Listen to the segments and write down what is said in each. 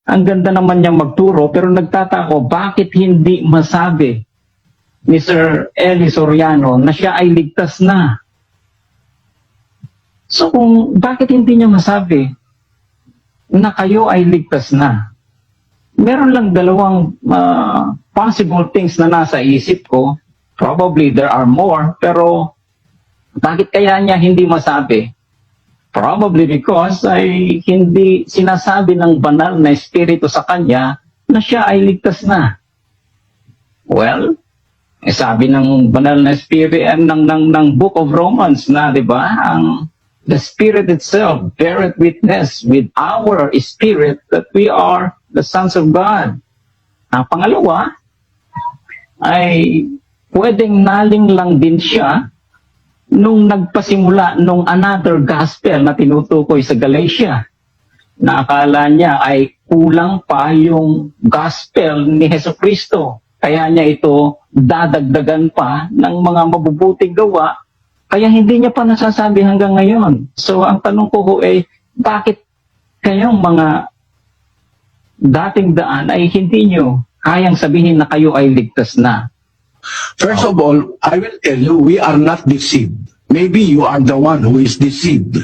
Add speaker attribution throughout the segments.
Speaker 1: Ang ganda naman niyang magturo, pero nagtatako, bakit hindi masabi ni Sir Eli Soriano na siya ay ligtas na? So bakit hindi niya masabi na kayo ay ligtas na? Meron lang dalawang possible things na nasa isip ko. Probably there are more, pero bakit kaya niya hindi masabi? Probably because ay hindi sinasabi ng banal na espiritu sa kanya na siya ay ligtas na. Well, sabi ng banal na espiritu ng Book of Romans na, di ba? The Spirit itself beareth witness with our spirit that we are the sons of God. Ang pangalawa ay pwedeng naling lang din siya nung nagpasimula nung another gospel na tinutukoy sa Galatia. Na akala niya ay kulang pa yung gospel ni Jesucristo. Kaya niya ito dadagdagan pa ng mga mabubuting gawa. Kaya hindi niya pa nasasabi hanggang ngayon. So ang tanong ko ay, bakit kayong mga dating daan ay hindi nyo kayang sabihin na kayo ay ligtas na?
Speaker 2: First of all, I will tell you, we are not deceived. Maybe you are the one who is deceived.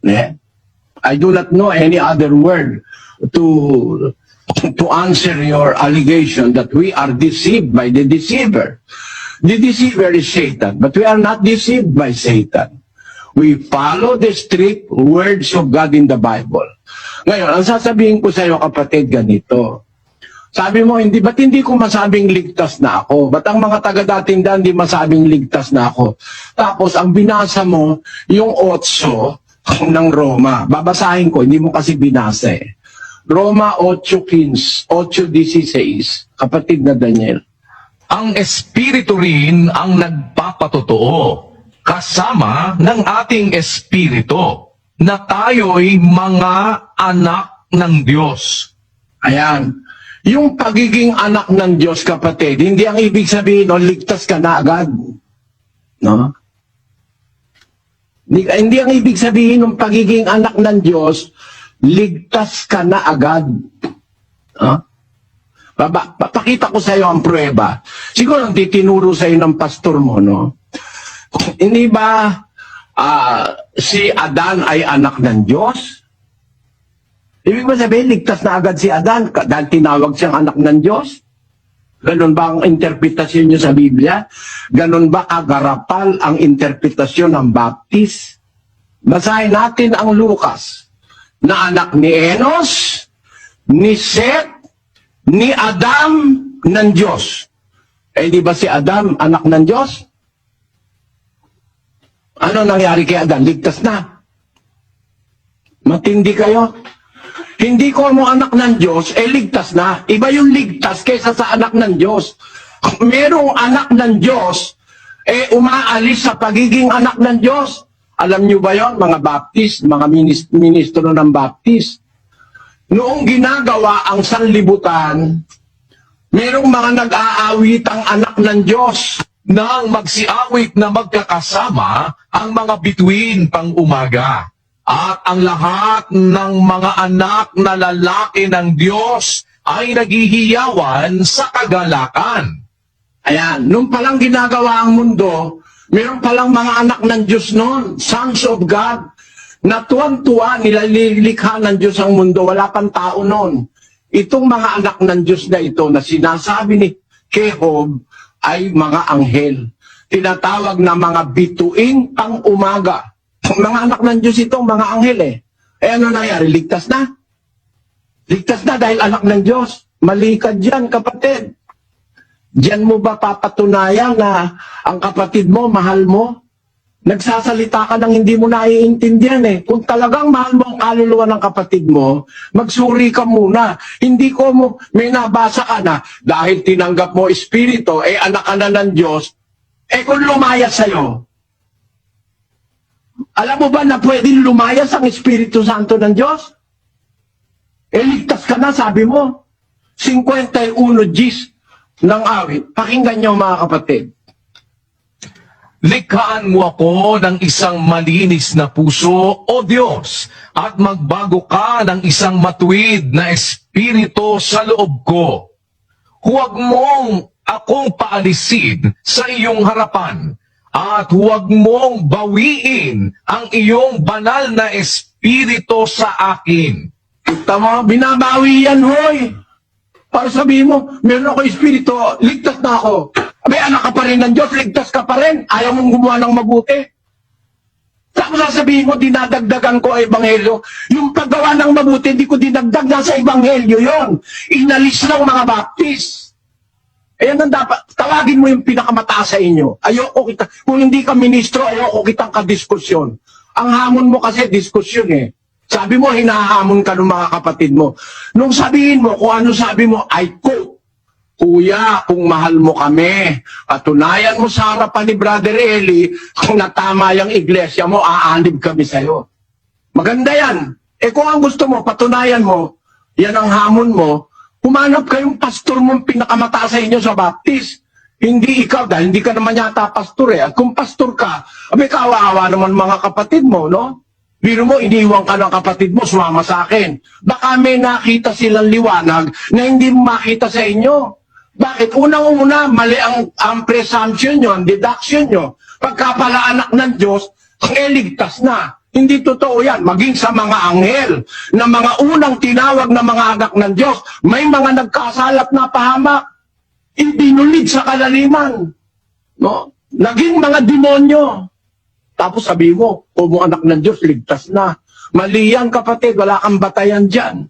Speaker 2: Yeah? I do not know any other word to answer your allegation that we are deceived by the deceiver. The deceiver is Satan, but we are not deceived by Satan. We follow the strict words of God in the Bible. Ngayon, ang sasabihin ko sa iyo, kapatid, ganito. Sabi mo, ba't hindi ko masabing ligtas na ako? Ba't ang mga taga-datindahan hindi masabing ligtas na ako? Tapos, ang binasa mo, yung 8 ng Roma. Babasahin ko, hindi mo kasi binasa eh. Roma 8:15, 8:16, kapatid na Daniel.
Speaker 3: Ang Espiritu rin ang nagpapatotoo, kasama ng ating Espiritu, na tayo'y mga anak ng Diyos.
Speaker 2: Ayan. Yung pagiging anak ng Diyos, kapatid, hindi ang ibig sabihin, ligtas ka na agad. No? Hindi ang ibig sabihin ng pagiging anak ng Diyos, ligtas ka na agad. No? Papakita ko sa iyo ang prueba. Siguro ang titinuro sa iyo ng pastor mo, no? Hindi ba si Adan ay anak ng Diyos? Ibig ba sabihin, ligtas na agad si Adan dahil tinawag siyang anak ng Diyos? Ganon ba ang interpretasyon niyo sa Biblia? Ganon ba kagarapal ang interpretasyon ng Baptist? Basahin natin ang Lucas, na anak ni Enos, ni Seth, ni Adam ng Diyos. Eh di ba si Adam anak ng Diyos? Ano nangyari kay Adam? Ligtas na. Matindi kayo. Hindi ko mo anak ng Diyos, ligtas na. Iba yung ligtas kaysa sa anak ng Diyos. Merong anak ng Diyos, umaalis sa pagiging anak ng Diyos. Alam nyo ba yon, mga Baptist, mga ministro ng Baptist? Noong ginagawa ang sanlibutan, merong mga nag-aawitang anak ng Diyos.
Speaker 3: Nang magsiawit na magkakasama ang mga bituin pang umaga. At ang lahat ng mga anak na lalaki ng Diyos ay naghihiyawan sa kagalakan.
Speaker 2: Ayan, nung palang ginagawa ang mundo, meron palang mga anak ng Diyos noon, sons of God, na tuwan-tuwa, nilalilikha ng Diyos ang mundo, wala pang tao noon. Itong mga anak ng Diyos na ito na sinasabi ni Kehov ay mga anghel. Tinatawag na mga bituing pang umaga. Mga anak ng Diyos itong mga anghel eh. Ano nangyari? Ligtas na. Ligtas na dahil anak ng Diyos. Mali ka dyan, kapatid. Diyan mo ba papatunayan na ang kapatid mo, mahal mo? Nagsasalita ka nang hindi mo naiintindihan eh. Kung talagang mahal mo ang kaluluwa ng kapatid mo, magsuri ka muna. Hindi ko mo, may nabasa ka na, dahil tinanggap mo espiritu, anak ka na ng Diyos, kung lumayas sa'yo, alam mo ba na pwedeng lumayas ang Espiritu Santo ng Diyos? Ligtas ka na, sabi mo. 51 Gs ng awit. Pakinggan niyo mga kapatid.
Speaker 3: Likhaan mo ako ng isang malinis na puso, O Diyos, at magbago ka ng isang matuwid na espiritu sa loob ko. Huwag mong akong paalisin sa iyong harapan, at huwag mong bawiin ang iyong banal na espiritu sa akin.
Speaker 2: Kita mo, binabawi yan, hoy. Para sabihin mo, meron ako espiritu, ligtas na ako. May anak ka pa rin ng Diyos, ligtas ka pa rin. Ayaw mong gumawa ng mabuti. Tapos sasabihin mo, dinadagdagan ko ang ebanghelyo. Yung paggawa ng mabuti, hindi ko dinagdag na sa ebanghelyo yon. Inalis ng mga baptist. Ayan ang dapat, tawagin mo yung pinakamataas sa inyo. Ayoko kita, kung hindi ka ministro, ayoko kitang kadiskusyon. Ang hamon mo kasi, diskusyon eh. Sabi mo, hinahamon ka ng mga kapatid mo. Nung sabihin mo, kung ano sabi mo, ay ko. Kuya, kung mahal mo kami, patunayan mo sa harapan ni Brother Eli, kung natama yung iglesia mo, aanib kami sa'yo. Maganda yan. Eh kung ang gusto mo, patunayan mo, yan ang hamon mo, humanap kayong pastor mong pinakamataas sa inyo sa Baptist. Hindi ikaw, dahil hindi ka naman yata pastor eh. At kung pastor ka, abay kawawa naman mga kapatid mo, no? Biro mo, iniwan ka ng kapatid mo, sumama sa akin. Baka may nakita silang liwanag na hindi mo makita sa inyo. Bakit? Unang-una, mali ang presumption nyo, ang deduction nyo. Pagka pala anak ng Diyos, ligtas na. Hindi totoo yan. Maging sa mga anghel, na mga unang tinawag na mga anak ng Diyos, may mga nagkasalat na pahamak. Ibinulid sa kalaliman. No? Naging mga demonyo. Tapos sabi mo, kung anak ng Diyos, ligtas na. Mali yan, kapatid. Wala kang batayan dyan.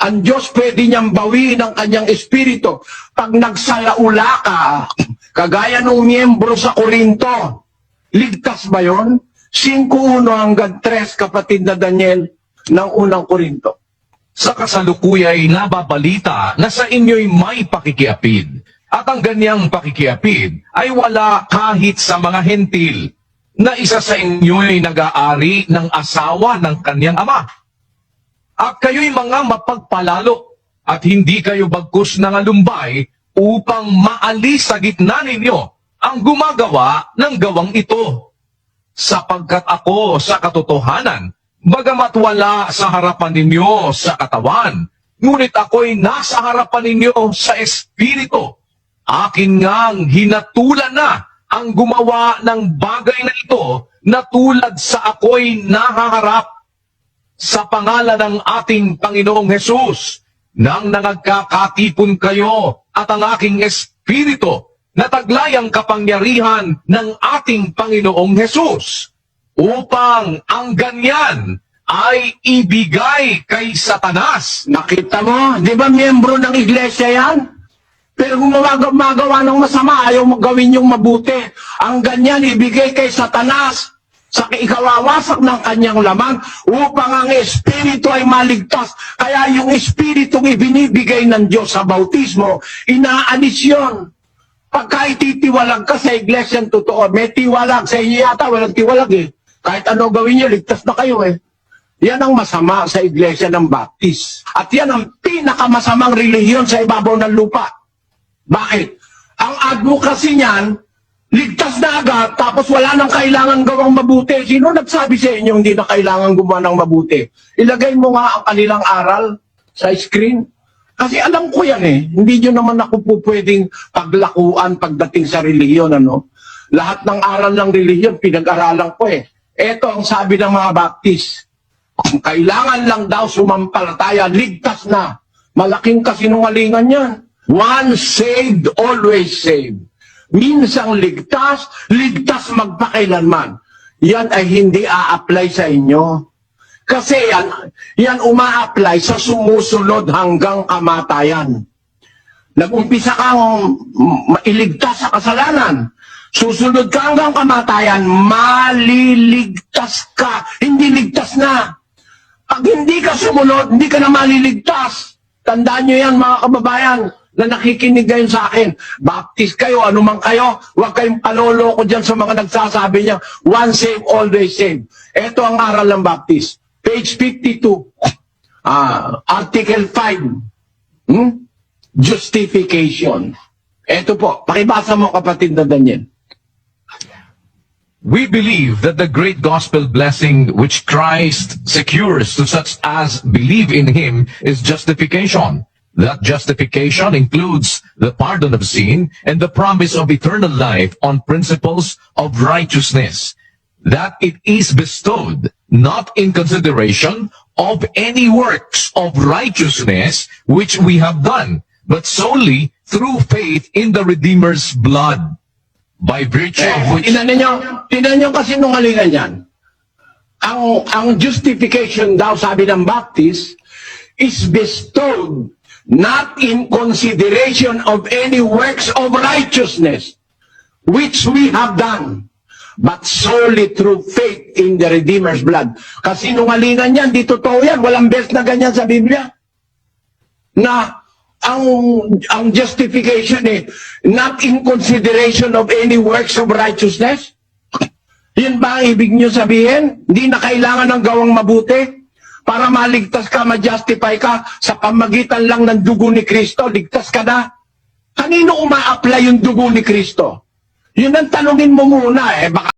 Speaker 2: Ang Diyos pwede niyang bawiin ang kanyang espiritu. Pag nagsalaula ka, kagaya ng miyembro sa Korinto, ligtas ba yun? 5:1 hanggang 3, kapatid na Daniel, ng unang Korinto.
Speaker 3: Sa kasalukuyay nababalita na sa inyo'y may pakikiapid, at ang ganyang pakikiapid ay wala kahit sa mga hentil, na isa sa inyo'y nag-aari ng asawa ng kanyang ama. At kayo'y mga mapagpalalo, at hindi kayo bagkus ng alumbay upang maalis sa gitna ninyo ang gumagawa ng gawang ito. Sapagkat ako sa katotohanan, bagamat wala sa harapan ninyo sa katawan, ngunit ako'y nasa harapan ninyo sa espiritu. Akin ngang hinatulan na ang gumawa ng bagay na ito na tulad sa ako'y nahaharap sa pangalan ng ating Panginoong Hesus, nang nagkakatipon kayo at ang aking espiritu na taglay ang kapangyarihan ng ating Panginoong Hesus, upang ang ganyan ay ibigay kay Satanas.
Speaker 2: Nakita mo, di ba miyembro ng iglesia yan? Pero kung magawa ng masama, ayaw mo gawin yung mabuti. Ang ganyan ibigay kay Satanas sa ikawawasak ng kanyang laman upang ang espiritu ay maligtas. Kaya yung espiritong ibinibigay ng Diyos sa bautismo, inaalis yun. Pagka ititiwalag ka sa iglesyang totoo, may tiwalag sa inyo yata, walang tiwalag eh. Kahit ano gawin niyo, ligtas na kayo eh. Yan ang masama sa iglesia ng Baptist. At yan ang pinakamasamang relihiyon sa ibabaw ng lupa. Bakit? Ang advocacy niyan, ligtas na agad, tapos wala nang kailangan gawang mabuti. Sino nagsabi sa inyo hindi na kailangan gumawa ng mabuti? Ilagay mo nga ang kanilang aral sa screen. Kasi alam ko yan eh. Hindi nyo naman ako po pwedeng paglakuan pagdating sa relihiyon. Ano? Lahat ng aral ng relihiyon, pinag-aralan ko eh. Ito ang sabi ng mga Baptist. Kung kailangan lang daw sumampalataya, ligtas na. Malaking kasinungalingan yan. Once saved, always saved. Minsang ligtas, ligtas magpakailanman. Yan ay hindi a-apply sa inyo. Kasi yan uma-apply sa sumusunod hanggang kamatayan. Nag-umpisa kang mailigtas sa kasalanan. Susunod ka hanggang kamatayan, maliligtas ka. Hindi ligtas na. Pag hindi ka sumunod, hindi ka na maliligtas. Tandaan nyo yan mga kababayan na nakikinig ngayon sa akin. Baptist kayo, anumang kayo, huwag kayong paloloko dyan sa mga nagsasabi niya, once saved, always saved. Ito ang aral ng Baptist. Page 52, Article 5, Justification. Ito po, pakibasa mo kapatid na Daniel.
Speaker 3: We believe that the great gospel blessing which Christ secures to such as believe in Him is justification. That justification includes the pardon of sin and the promise of eternal life on principles of righteousness. That it is bestowed not in consideration of any works of righteousness which we have done, but solely through faith in the Redeemer's blood. By virtue of which...
Speaker 2: Tinan nyo kasi nungalingan yan. Ang justification daw, sabi ng Baptist, is bestowed not in consideration of any works of righteousness which we have done, but solely through faith in the Redeemer's blood. Kasi nungalingan yan, di totoo yan. Walang best na ganyan sa Biblia. Na ang justification not in consideration of any works of righteousness. Yun ba ang ibig nyo sabihin? Hindi na kailangan ng gawang mabuti para maligtas ka, ma-justify ka sa pamagitan lang ng dugo ni Kristo, ligtas ka na. Kanino uma-apply yung dugo ni Kristo? Yun ang tanungin mo muna baka